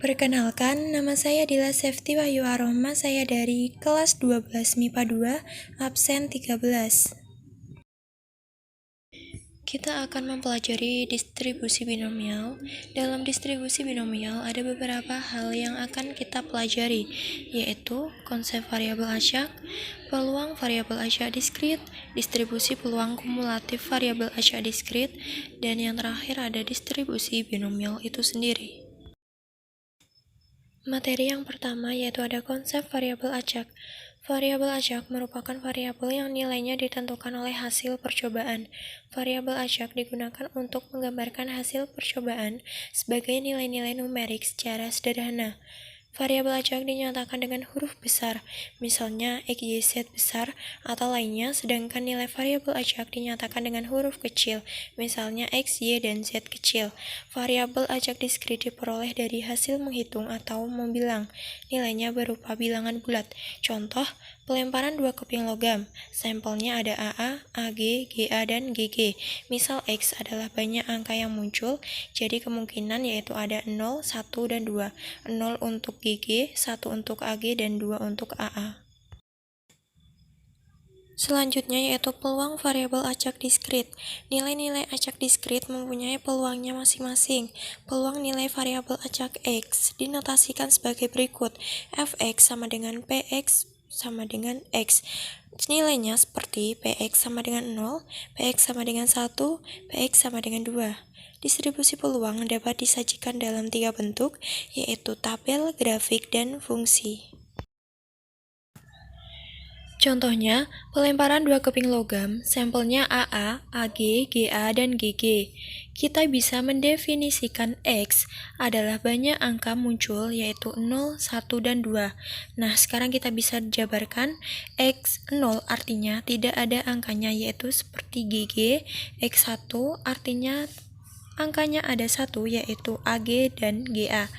Perkenalkan, nama saya Dila Sefti Wahyu Aroma, saya dari kelas 12 MIPA 2, absen 13. Kita akan mempelajari distribusi binomial. Dalam distribusi binomial ada beberapa hal yang akan kita pelajari, yaitu konsep variabel acak, peluang variabel acak diskrit, distribusi peluang kumulatif variabel acak diskrit, dan yang terakhir ada distribusi binomial itu sendiri. Materi yang pertama yaitu ada konsep variabel acak. Variabel acak merupakan variabel yang nilainya ditentukan oleh hasil percobaan. Variabel acak digunakan untuk menggambarkan hasil percobaan sebagai nilai-nilai numerik secara sederhana. Variabel acak dinyatakan dengan huruf besar, misalnya X, Y, Z besar, atau lainnya, sedangkan nilai variabel acak dinyatakan dengan huruf kecil, misalnya X, Y, dan Z kecil. Variabel acak diskrit diperoleh dari hasil menghitung atau membilang. Nilainya berupa bilangan bulat. Contoh, pelemparan 2 keping logam. Sampelnya ada AA, AG, GA, dan GG. Misal X adalah banyak angka yang muncul, jadi kemungkinan yaitu ada 0, 1, dan 2. 0 untuk GG, 1 untuk AG, dan 2 untuk AA. Selanjutnya yaitu peluang variabel acak diskrit. Nilai-nilai acak diskrit mempunyai peluangnya masing-masing. Peluang nilai variabel acak X dinotasikan sebagai berikut. Fx sama dengan Px sama dengan X. Nilainya seperti Px sama dengan 0, Px sama dengan 1, Px sama dengan 2. Distribusi peluang dapat disajikan dalam 3 bentuk, yaitu tabel, grafik, dan fungsi. Contohnya, pelemparan 2 keping logam, sampelnya AA, AG, GA, dan GG. Kita bisa mendefinisikan X adalah banyak angka muncul, yaitu 0, 1, dan 2. Nah, sekarang kita bisa jabarkan X 0 artinya tidak ada angkanya, yaitu seperti GG. X1 artinya angkanya ada 1, yaitu AG dan GA.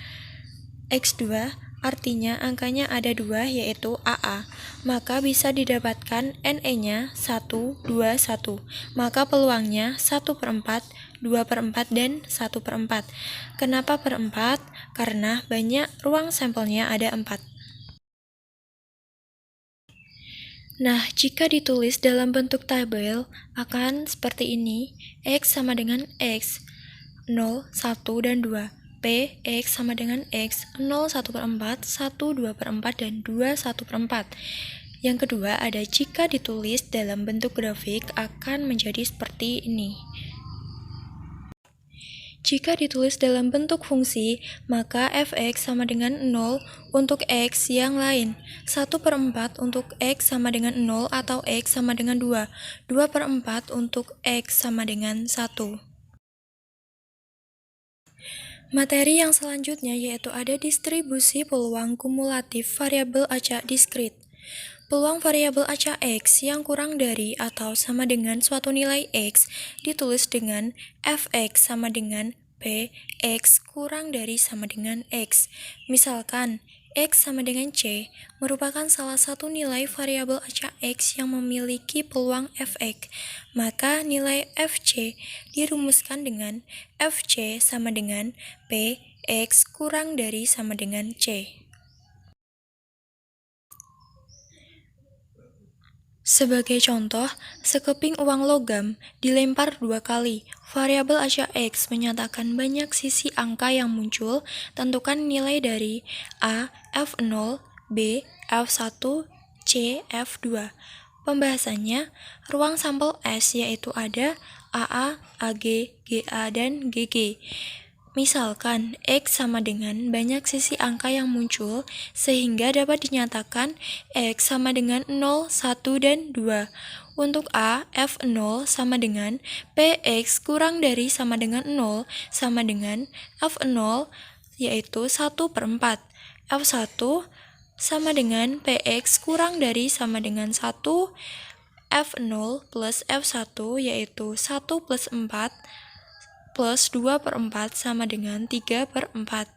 X2 artinya angkanya ada 2, yaitu AA. Maka bisa didapatkan NE-nya 1, 2, 1. Maka peluangnya 1/4, 2/4, dan 1/4. Kenapa per 4? Karena banyak ruang sampelnya ada 4. Nah, jika ditulis dalam bentuk tabel, akan seperti ini. X sama dengan X, 0, 1, dan 2. P, X sama dengan X, 0, 1/4, 1, 2/4, dan 2, 1/4. Yang kedua ada jika ditulis dalam bentuk grafik akan menjadi seperti ini. Jika ditulis dalam bentuk fungsi, maka Fx sama dengan 0 untuk X yang lain, 1/4 untuk X sama dengan 0 atau X sama dengan 2, 2/4 untuk X sama dengan 1. Materi yang selanjutnya yaitu ada distribusi peluang kumulatif variabel acak diskrit. Peluang variabel acak X yang kurang dari atau sama dengan suatu nilai X ditulis dengan Fx sama dengan P, X kurang dari sama dengan X. Misalkan, X sama dengan C merupakan salah satu nilai variabel acak X yang memiliki peluang Fx. Maka nilai Fc dirumuskan dengan Fc sama dengan P, X kurang dari sama dengan C. Sebagai contoh, sekeping uang logam dilempar 2 kali. Variabel acak X menyatakan banyak sisi angka yang muncul. Tentukan nilai dari A, F0, B, F1, C, F2. Pembahasannya, ruang sampel S yaitu ada AA, AG, GA, dan GG. Misalkan, X sama dengan banyak sisi angka yang muncul, sehingga dapat dinyatakan X sama dengan 0, 1, dan 2. Untuk A, F0 sama dengan PX kurang dari sama dengan 0 sama dengan F0, yaitu 1/4. F1 sama dengan PX kurang dari sama dengan 1, F0 plus F1, yaitu 1 plus 4, plus 2/4 sama dengan 3/4.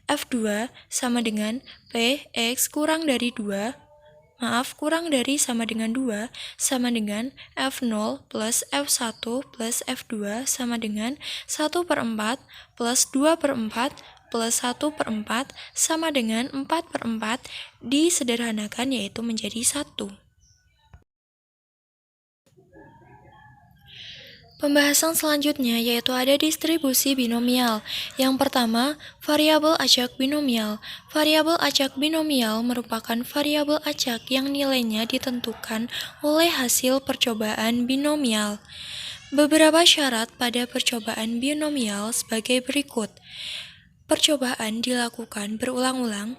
F2 sama dengan Px kurang dari 2, kurang dari sama dengan 2, sama dengan F0 plus F1 plus F2 sama dengan 1/4 plus 2/4 plus 1/4 sama dengan 4/4 disederhanakan yaitu menjadi 1. Pembahasan selanjutnya yaitu ada distribusi binomial. Yang pertama, variabel acak binomial. Variabel acak binomial merupakan variabel acak yang nilainya ditentukan oleh hasil percobaan binomial. Beberapa syarat pada percobaan binomial sebagai berikut. Percobaan dilakukan berulang-ulang,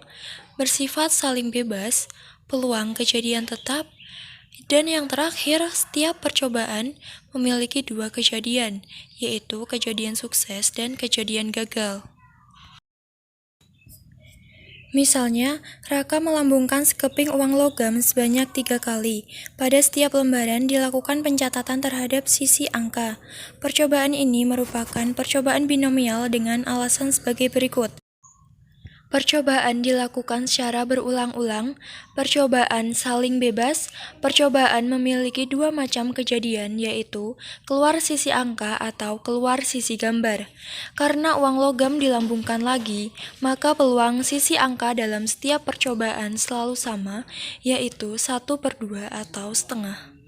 bersifat saling bebas, peluang kejadian tetap, dan yang terakhir, setiap percobaan memiliki dua kejadian, yaitu kejadian sukses dan kejadian gagal. Misalnya, Raka melambungkan sekeping uang logam sebanyak 3 kali. Pada setiap lembaran dilakukan pencatatan terhadap sisi angka. Percobaan ini merupakan percobaan binomial dengan alasan sebagai berikut. Percobaan dilakukan secara berulang-ulang, percobaan saling bebas, percobaan memiliki dua macam kejadian yaitu keluar sisi angka atau keluar sisi gambar. Karena uang logam dilambungkan lagi, maka peluang sisi angka dalam setiap percobaan selalu sama, yaitu 1/2 atau setengah.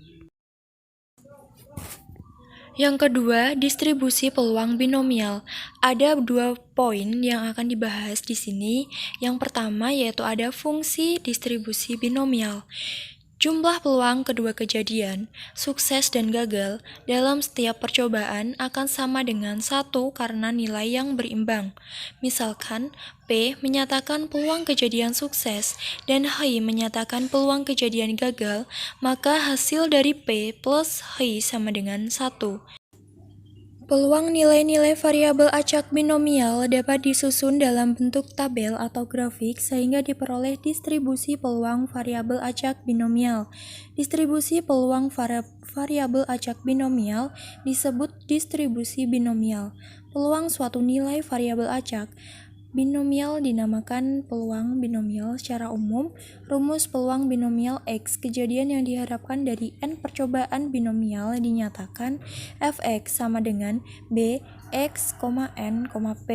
Yang kedua, distribusi peluang binomial. Ada 2 poin yang akan dibahas di sini. Yang pertama yaitu ada fungsi distribusi binomial. Jumlah peluang kedua kejadian, sukses dan gagal, dalam setiap percobaan akan sama dengan 1 karena nilai yang berimbang. Misalkan, P menyatakan peluang kejadian sukses dan H menyatakan peluang kejadian gagal, maka hasil dari P plus H sama dengan 1. Peluang nilai-nilai variabel acak binomial dapat disusun dalam bentuk tabel atau grafik sehingga diperoleh distribusi peluang variabel acak binomial. Distribusi peluang variabel acak binomial disebut distribusi binomial. Peluang suatu nilai variabel acak binomial dinamakan peluang binomial secara umum. Rumus peluang binomial X, kejadian yang diharapkan dari N percobaan binomial dinyatakan Fx sama dengan B X, N, P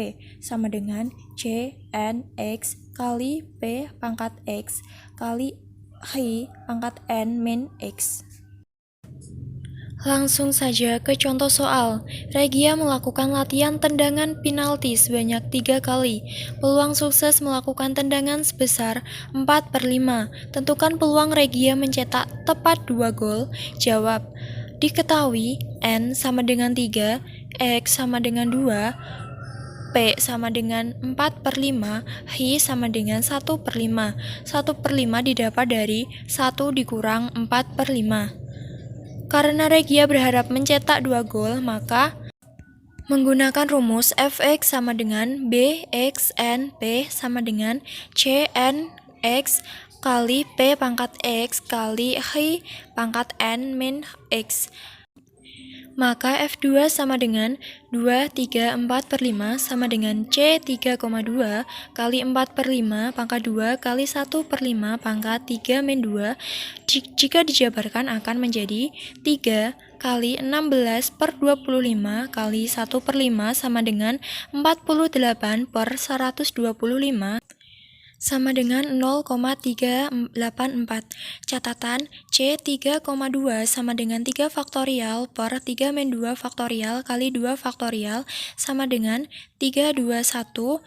sama dengan C N X kali P pangkat X kali H pangkat N min X. Langsung saja ke contoh soal. Regia melakukan latihan tendangan penalti sebanyak 3 kali. Peluang sukses melakukan tendangan sebesar 4/5. Tentukan peluang Regia mencetak tepat 2 gol. Jawab. Diketahui N sama dengan 3, X sama dengan 2, P sama dengan 4/5, H sama dengan 1/5. 1/5 didapat dari 1 dikurang 4/5. Karena Regia berharap mencetak 2 gol, maka menggunakan rumus Fx sama dengan B X N P sama dengan C N X kali P pangkat X kali H pangkat N min X. Maka F2 sama dengan 2, 3, 4/5 sama dengan C 3,2 kali 4/5 pangkat 2 kali 1/5 pangkat 3 min 2. Jika dijabarkan akan menjadi 3 kali 16/25 kali 1/5 sama dengan 48/125 sama dengan 0,384. Catatan, C 3,2 sama dengan 3 faktorial per 3 min 2 faktorial kali 2 faktorial sama dengan 321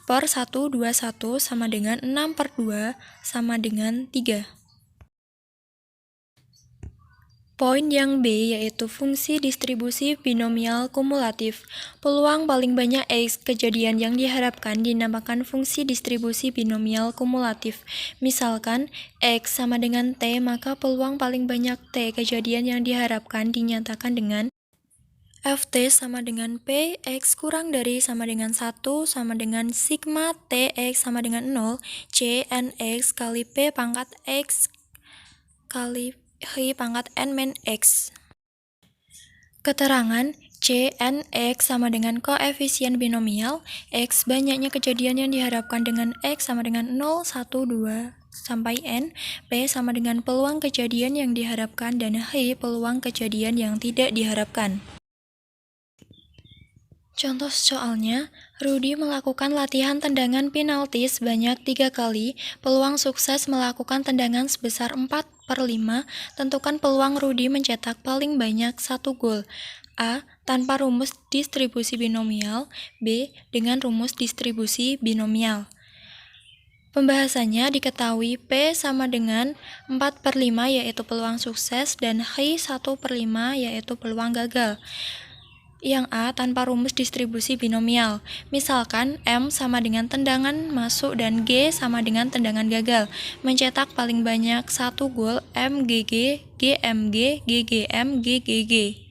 per 121 sama dengan 6/2 sama dengan 3. Poin yang B yaitu fungsi distribusi binomial kumulatif. Peluang paling banyak X kejadian yang diharapkan dinamakan fungsi distribusi binomial kumulatif. Misalkan X sama dengan T, maka peluang paling banyak T kejadian yang diharapkan dinyatakan dengan Ft sama dengan P, X kurang dari sama dengan 1 sama dengan sigma T X sama dengan 0, C N X kali P pangkat X kali H pangkat N min X. Keterangan C N X sama dengan koefisien binomial, X banyaknya kejadian yang diharapkan dengan X sama dengan 0, 1, 2, sampai N, P sama dengan peluang kejadian yang diharapkan, dan H peluang kejadian yang tidak diharapkan. Contoh soalnya, Rudy melakukan latihan tendangan penalti sebanyak 3 kali, peluang sukses melakukan tendangan sebesar 4/5, tentukan peluang Rudy mencetak paling banyak 1 gol. A. Tanpa rumus distribusi binomial. B. Dengan rumus distribusi binomial. Pembahasannya diketahui P sama dengan 4/5 yaitu peluang sukses dan H 1/5 yaitu peluang gagal. Yang A tanpa rumus distribusi binomial. Misalkan M sama dengan tendangan masuk dan G sama dengan tendangan gagal. Mencetak paling banyak 1 gol MGG, GMG, GGM, GGG.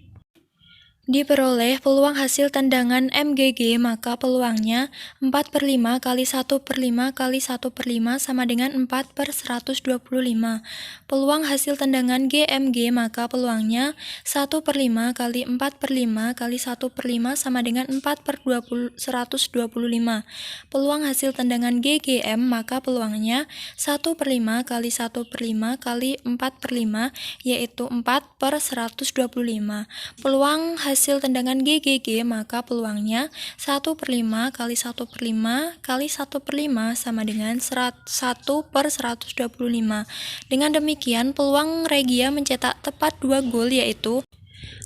Diperoleh peluang hasil tendangan MGG, maka peluangnya 4/5 kali 1/5 kali 1/5 sama dengan 4/125. Peluang hasil tendangan GMG, maka peluangnya 1/5 kali 4/5 kali 1/5 sama dengan 4/125. Peluang hasil tendangan GGM, maka peluangnya 1/5 kali 1/5 kali 4/5 yaitu 4/125. Peluang hasil tendangan GGG, maka peluangnya 1/5 kali 1/5 kali 1/5 sama dengan 1/125. Dengan demikian, peluang Regia mencetak tepat 2 gol yaitu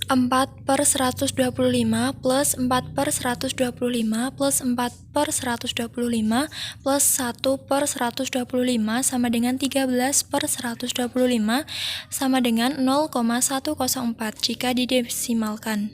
4/125 plus 4/125 plus 4/125 plus 1/125 sama dengan 13/125 sama dengan 0,104 jika didesimalkan.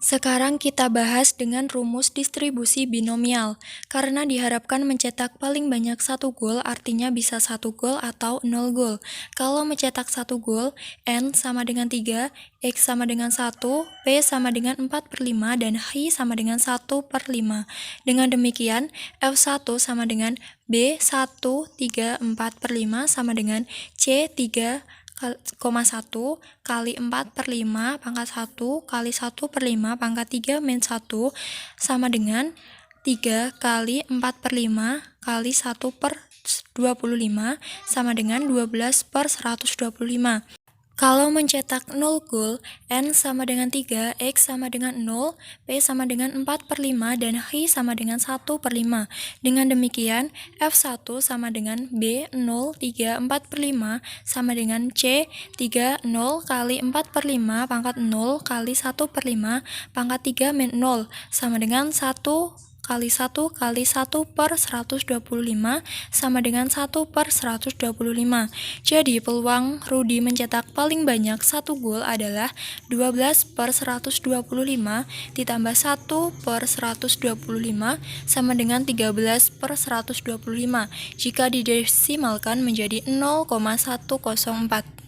Sekarang kita bahas dengan rumus distribusi binomial. Karena diharapkan mencetak paling banyak 1 gol, artinya bisa 1 gol atau 0 gol. Kalau mencetak 1 gol, N sama dengan 3, X sama dengan 1, P sama dengan 4/5, dan H sama dengan 1/5. Dengan demikian, F1 sama dengan B1 3/4/5 sama dengan C 3,1 kali 4/5 pangkat 1 kali 1/5 pangkat 3 min 1 sama dengan 3 kali 4/5 kali 1/25 sama dengan 12/125. Kalau mencetak 0 gol, N sama dengan 3, X sama dengan 0, P sama dengan 4/5, dan H sama dengan 1/5. Dengan demikian, F1 sama dengan B 0 3/4/5 sama dengan C 3 0 kali 4/5 pangkat 0 kali 1/5 pangkat 3 min 0 sama dengan 1 kali 1 kali 1/125 sama dengan 1/125. Jadi peluang Rudy mencetak paling banyak 1 gol adalah 12/125 ditambah 1/125 sama dengan 13/125 jika didesimalkan menjadi 0,104.